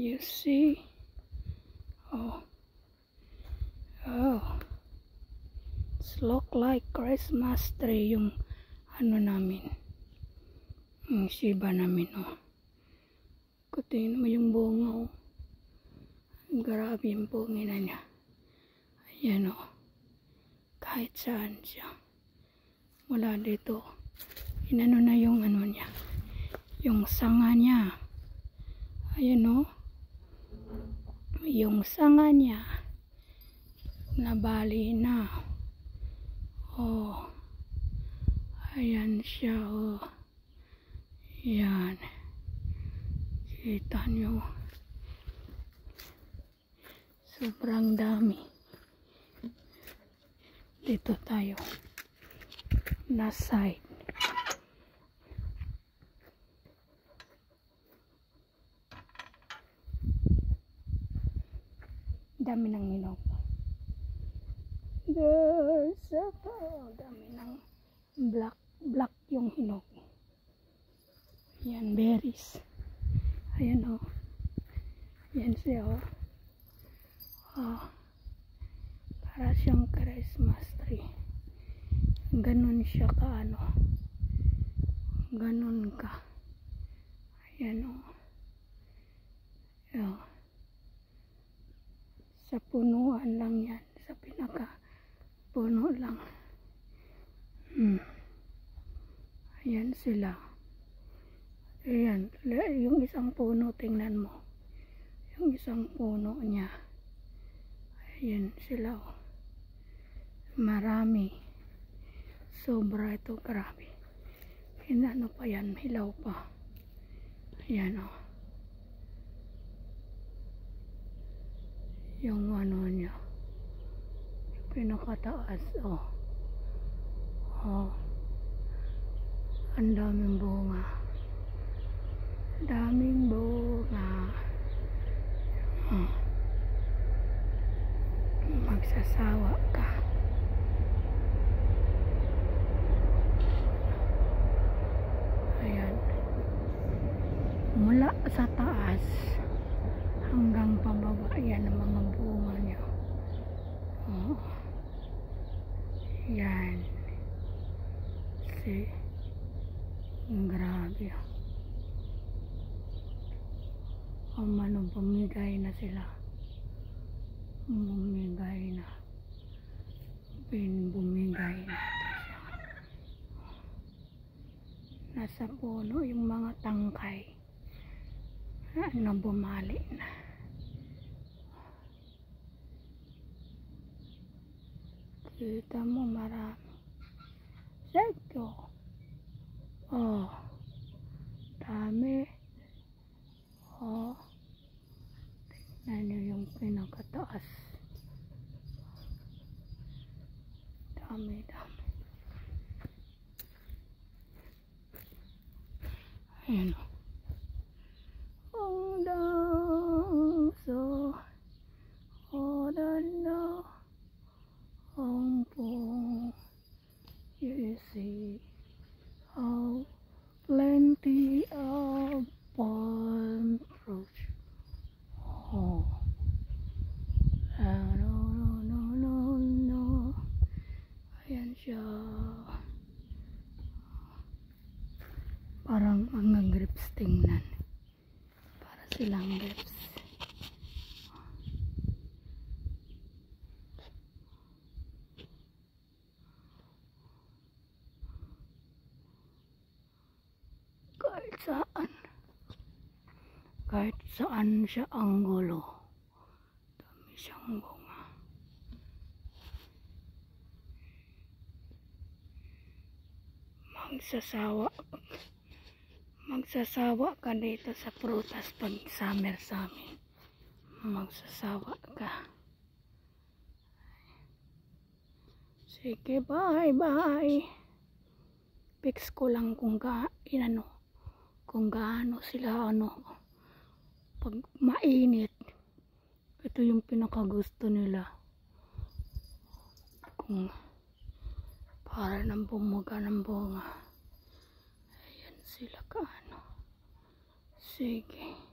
You see? Oh. Oh. It's look like Christmas tree yung ano namin. Yung Shiba namin, oh. Kutingin mo yung bunga, oh. Grabe yung bunga na niya. Ayan, oh. Kahit saan siya. Mula dito. Inano na yung ano niya. Yung sanga niya. Ayan, oh. Yung sanga niya. Nabali na. Oh. Ayan siya, oh. Ayan. Kita nyo. Sobrang dami. Dito tayo. Na side. Dami ng hinog. There's a dami ng black yung hinog. Ayan, berries. Ayan, oh. Ayan siya, oh. Oh. Para siyang Christmas tree. Ganon siya ka, ano. Ganon ka. Ayan, oh. Ayan. Sa punuan lang yan. Sa pinaka puno lang. Ayan sila. Ayan. Yung isang puno, tingnan mo. Yung isang puno niya. Ayan sila, oh. Marami. Sobra ito. Grabe. Ano pa yan? Hilaw pa. Ayan, oh. Yung ano niya. Yung pinakataas, oh. Oh. Ang daming bunga. Daming bunga. Oh. Magsasawa ka. Ayan. Mula sa taas hanggang pababa, yan ang mga bunga niya. Oh. Yan. See? Grabe. Manong bumigay na sila. Bumigay na. Bumigay na siya. Nasa puno yung mga tangkay. Na bumali na. Kita mo marami. Seko. Oh. Dami. Oh. Tingnan nyo yung pinakataas. Dami. Ayan, oh. You see how plenty of palm fruit. Oh, no. Ayan siya. Parang mga grapes tingnan. Para silang grapes. Kahit saan siya ang gulo, dami siyang bunga. Magsasawa ka dito sa prutas pag summer sa amin. Magsasawa ka. Sige, bye. Fix ko lang kung gaano sila pag mainit. Ito yung pinakagusto nila. Kung para nang bumuga ng bunga. Ayan sila Sige.